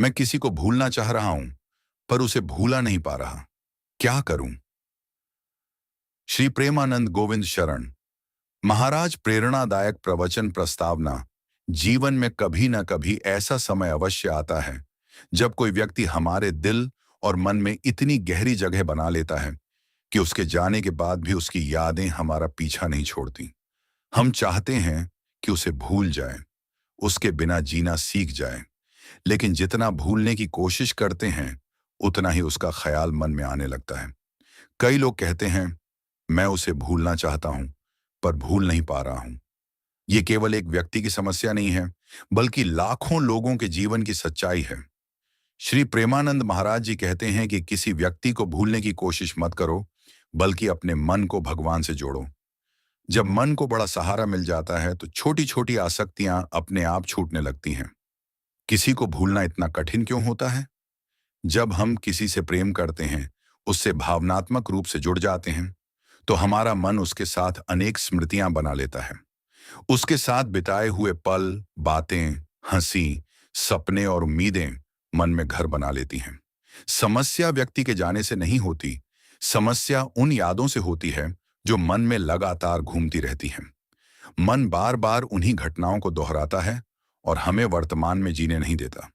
मैं किसी को भूलना चाह रहा हूं, पर उसे भूला नहीं पा रहा। क्या करूं? श्री प्रेमानंद गोविंद शरण महाराज। प्रेरणादायक प्रवचन प्रस्तावना। जीवन में कभी न कभी ऐसा समय अवश्य आता है जब कोई व्यक्ति हमारे दिल और मन में इतनी गहरी जगह बना लेता है कि उसके जाने के बाद भी उसकी यादें हमारा पीछा नहीं छोड़ती। हम चाहते हैं कि उसे भूल जाए, उसके बिना जीना सीख जाए, लेकिन जितना भूलने की कोशिश करते हैं उतना ही उसका ख्याल मन में आने लगता है। कई लोग कहते हैं, मैं उसे भूलना चाहता हूं पर भूल नहीं पा रहा हूं। ये केवल एक व्यक्ति की समस्या नहीं है, बल्कि लाखों लोगों के जीवन की सच्चाई है। श्री प्रेमानंद महाराज जी कहते हैं कि किसी व्यक्ति को भूलने की कोशिश मत करो, बल्कि अपने मन को भगवान से जोड़ो। जब मन को बड़ा सहारा मिल जाता है तो छोटी छोटी आसक्तियां अपने आप छूटने लगती हैं। किसी को भूलना इतना कठिन क्यों होता है? जब हम किसी से प्रेम करते हैं, उससे भावनात्मक रूप से जुड़ जाते हैं, तो हमारा मन उसके साथ अनेक स्मृतियां बना लेता है। उसके साथ बिताए हुए पल, बातें, हंसी, सपने और उम्मीदें मन में घर बना लेती हैं। समस्या व्यक्ति के जाने से नहीं होती, समस्या उन यादों से होती है जो मन में लगातार घूमती रहती हैं। मन बार बार उन्हीं घटनाओं को दोहराता है और हमें वर्तमान में जीने नहीं देता।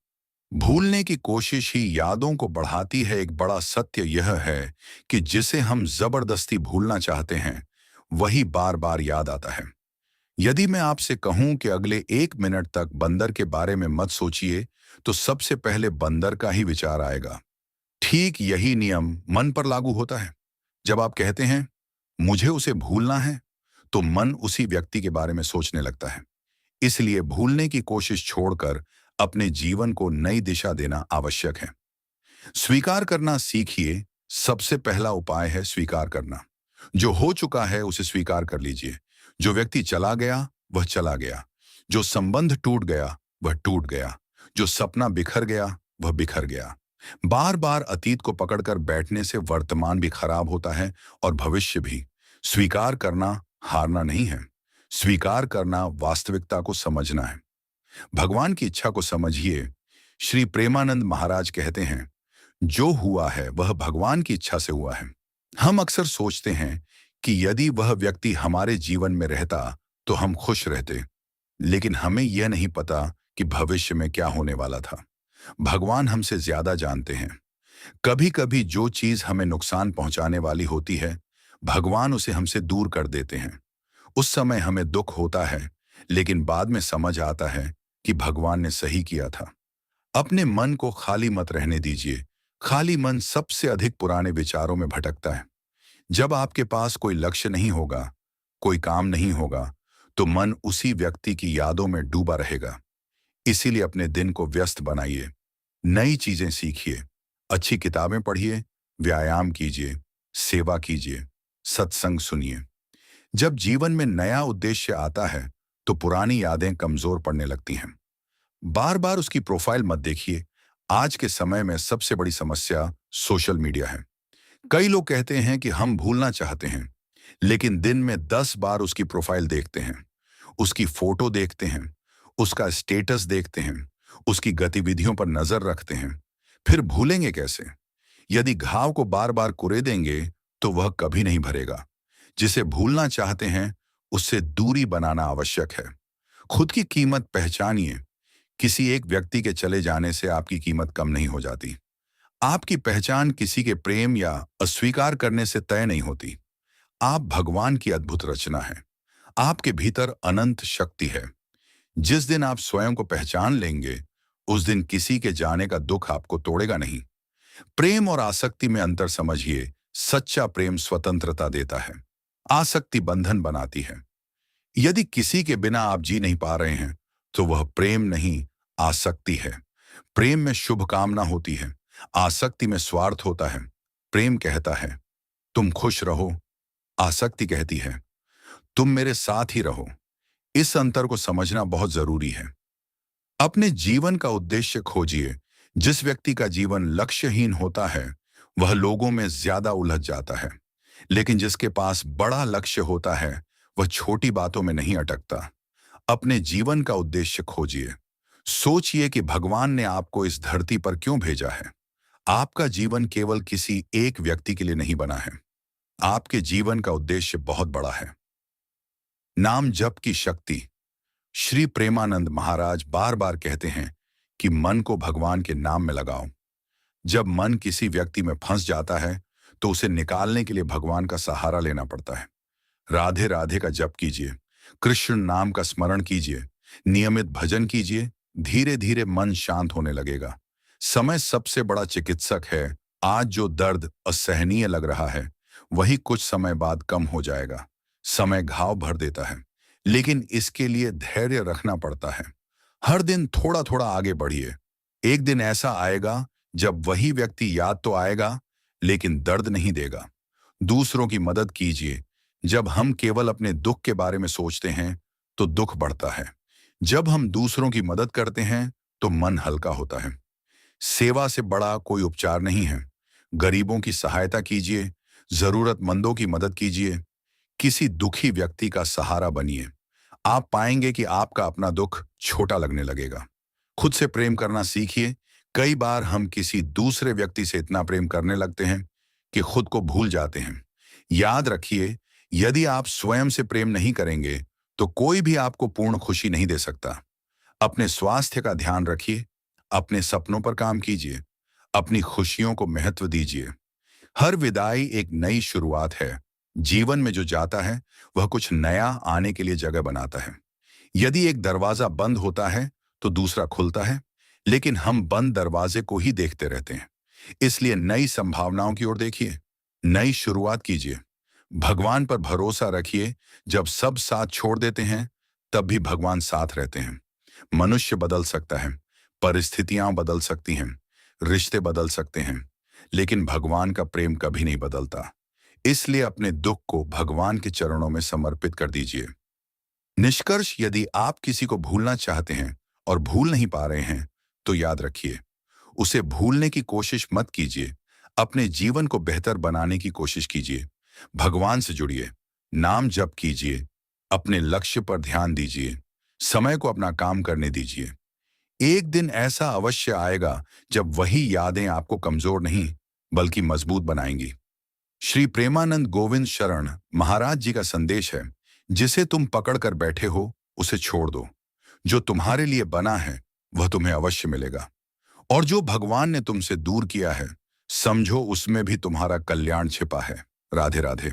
भूलने की कोशिश ही यादों को बढ़ाती है। एक बड़ा सत्य यह है कि जिसे हम जबरदस्ती भूलना चाहते हैं, वही बार बार याद आता है। यदि मैं आपसे कहूं कि अगले 1 मिनट तक बंदर के बारे में मत सोचिए, तो सबसे पहले बंदर का ही विचार आएगा। ठीक यही नियम मन पर लागू होता है। जब आप कहते हैं, मुझे उसे भूलना है, तो मन उसी व्यक्ति के बारे में सोचने लगता है। इसलिए भूलने की कोशिश छोड़कर अपने जीवन को नई दिशा देना आवश्यक है। स्वीकार करना सीखिए। सबसे पहला उपाय है स्वीकार करना। जो हो चुका है उसे स्वीकार कर लीजिए। जो व्यक्ति चला गया वह चला गया, जो संबंध टूट गया वह टूट गया, जो सपना बिखर गया वह बिखर गया। बार बार अतीत को पकड़कर बैठने से वर्तमान भी खराब होता है और भविष्य भी। स्वीकार करना हारना नहीं है, स्वीकार करना वास्तविकता को समझना है। भगवान की इच्छा को समझिए। श्री प्रेमानंद महाराज कहते हैं, जो हुआ है वह भगवान की इच्छा से हुआ है। हम अक्सर सोचते हैं कि यदि वह व्यक्ति हमारे जीवन में रहता तो हम खुश रहते, लेकिन हमें यह नहीं पता कि भविष्य में क्या होने वाला था। भगवान हमसे ज्यादा जानते हैं। कभी कभी जो चीज हमें नुकसान पहुंचाने वाली होती है, भगवान उसे हमसे दूर कर देते हैं। उस समय हमें दुख होता है, लेकिन बाद में समझ आता है कि भगवान ने सही किया था। अपने मन को खाली मत रहने दीजिए। खाली मन सबसे अधिक पुराने विचारों में भटकता है। जब आपके पास कोई लक्ष्य नहीं होगा, कोई काम नहीं होगा, तो मन उसी व्यक्ति की यादों में डूबा रहेगा। इसीलिए अपने दिन को व्यस्त बनाइए। नई चीजें सीखिए, अच्छी किताबें पढ़िए, व्यायाम कीजिए, सेवा कीजिए, सत्संग सुनिए। जब जीवन में नया उद्देश्य आता है तो पुरानी यादें कमजोर पड़ने लगती हैं। बार बार उसकी प्रोफाइल मत देखिए। आज के समय में सबसे बड़ी समस्या सोशल मीडिया है। कई लोग कहते हैं कि हम भूलना चाहते हैं, लेकिन दिन में 10 बार उसकी प्रोफाइल देखते हैं, उसकी फोटो देखते हैं, उसका स्टेटस देखते हैं, उसकी गतिविधियों पर नजर रखते हैं। फिर भूलेंगे कैसे? यदि घाव को बार बार कुरेदेंगे तो वह कभी नहीं भरेगा। जिसे भूलना चाहते हैं उससे दूरी बनाना आवश्यक है। खुद की कीमत पहचानिए। किसी एक व्यक्ति के चले जाने से आपकी कीमत कम नहीं हो जाती। आपकी पहचान किसी के प्रेम या अस्वीकार करने से तय नहीं होती। आप भगवान की अद्भुत रचना है। आपके भीतर अनंत शक्ति है। जिस दिन आप स्वयं को पहचान लेंगे, उस दिन किसी के जाने का दुख आपको तोड़ेगा नहीं। प्रेम और आसक्ति में अंतर समझिए। सच्चा प्रेम स्वतंत्रता देता है, आसक्ति बंधन बनाती है। यदि किसी के बिना आप जी नहीं पा रहे हैं, तो वह प्रेम नहीं, आसक्ति है। प्रेम में शुभकामना होती है, आसक्ति में स्वार्थ होता है। प्रेम कहता है, तुम खुश रहो। आसक्ति कहती है, तुम मेरे साथ ही रहो। इस अंतर को समझना बहुत जरूरी है। अपने जीवन का उद्देश्य खोजिए। जिस व्यक्ति का जीवन लक्ष्यहीन होता है, वह लोगों में ज्यादा उलझ जाता है, लेकिन जिसके पास बड़ा लक्ष्य होता है, वह छोटी बातों में नहीं अटकता। अपने जीवन का उद्देश्य खोजिए। सोचिए कि भगवान ने आपको इस धरती पर क्यों भेजा है। आपका जीवन केवल किसी एक व्यक्ति के लिए नहीं बना है। आपके जीवन का उद्देश्य बहुत बड़ा है। नाम जप की शक्ति। श्री प्रेमानंद महाराज बार बार कहते हैं कि मन को भगवान के नाम में लगाओ। जब मन किसी व्यक्ति में फंस जाता है तो उसे निकालने के लिए भगवान का सहारा लेना पड़ता है। राधे राधे का जप कीजिए, कृष्ण नाम का स्मरण कीजिए, नियमित भजन कीजिए। धीरे धीरे मन शांत होने लगेगा। समय सबसे बड़ा चिकित्सक है। आज जो दर्द असहनीय लग रहा है वही कुछ समय बाद कम हो जाएगा। समय घाव भर देता है, लेकिन इसके लिए धैर्य रखना पड़ता है। हर दिन थोड़ा थोड़ा आगे बढ़िए। एक दिन ऐसा आएगा जब वही व्यक्ति याद तो आएगा, लेकिन दर्द नहीं देगा। दूसरों की मदद कीजिए। जब हम केवल अपने दुख के बारे में सोचते हैं तो दुख बढ़ता है। जब हम दूसरों की मदद करते हैं तो मन हल्का होता है। सेवा से बड़ा कोई उपचार नहीं है। गरीबों की सहायता कीजिए, जरूरतमंदों की मदद कीजिए, किसी दुखी व्यक्ति का सहारा बनिए। आप पाएंगे कि आपका अपना दुख छोटा लगने लगेगा। खुद से प्रेम करना सीखिए। कई बार हम किसी दूसरे व्यक्ति से इतना प्रेम करने लगते हैं कि खुद को भूल जाते हैं। याद रखिए, यदि आप स्वयं से प्रेम नहीं करेंगे तो कोई भी आपको पूर्ण खुशी नहीं दे सकता। अपने स्वास्थ्य का ध्यान रखिए, अपने सपनों पर काम कीजिए, अपनी खुशियों को महत्व दीजिए। हर विदाई एक नई शुरुआत है। जीवन में जो जाता है वह कुछ नया आने के लिए जगह बनाता है। यदि एक दरवाजा बंद होता है तो दूसरा खुलता है, लेकिन हम बंद दरवाजे को ही देखते रहते हैं। इसलिए नई संभावनाओं की ओर देखिए, नई शुरुआत कीजिए। भगवान पर भरोसा रखिए। जब सब साथ छोड़ देते हैं तब भी भगवान साथ रहते हैं। मनुष्य बदल सकता है, परिस्थितियां बदल सकती हैं, रिश्ते बदल सकते हैं, लेकिन भगवान का प्रेम कभी नहीं बदलता। इसलिए अपने दुख को भगवान के चरणों में समर्पित कर दीजिए। निष्कर्ष, यदि आप किसी को भूलना चाहते हैं और भूल नहीं पा रहे हैं तो याद रखिए, उसे भूलने की कोशिश मत कीजिए। अपने जीवन को बेहतर बनाने की कोशिश कीजिए। भगवान से जुड़िए, नाम जप कीजिए, अपने लक्ष्य पर ध्यान दीजिए, समय को अपना काम करने दीजिए। एक दिन ऐसा अवश्य आएगा जब वही यादें आपको कमजोर नहीं बल्कि मजबूत बनाएंगी। श्री प्रेमानंद गोविंद शरण महाराज जी का संदेश है, जिसे तुम पकड़ कर बैठे हो उसे छोड़ दो। जो तुम्हारे लिए बना है वह तुम्हें अवश्य मिलेगा, और जो भगवान ने तुमसे दूर किया है समझो उसमें भी तुम्हारा कल्याण छिपा है। राधे राधे।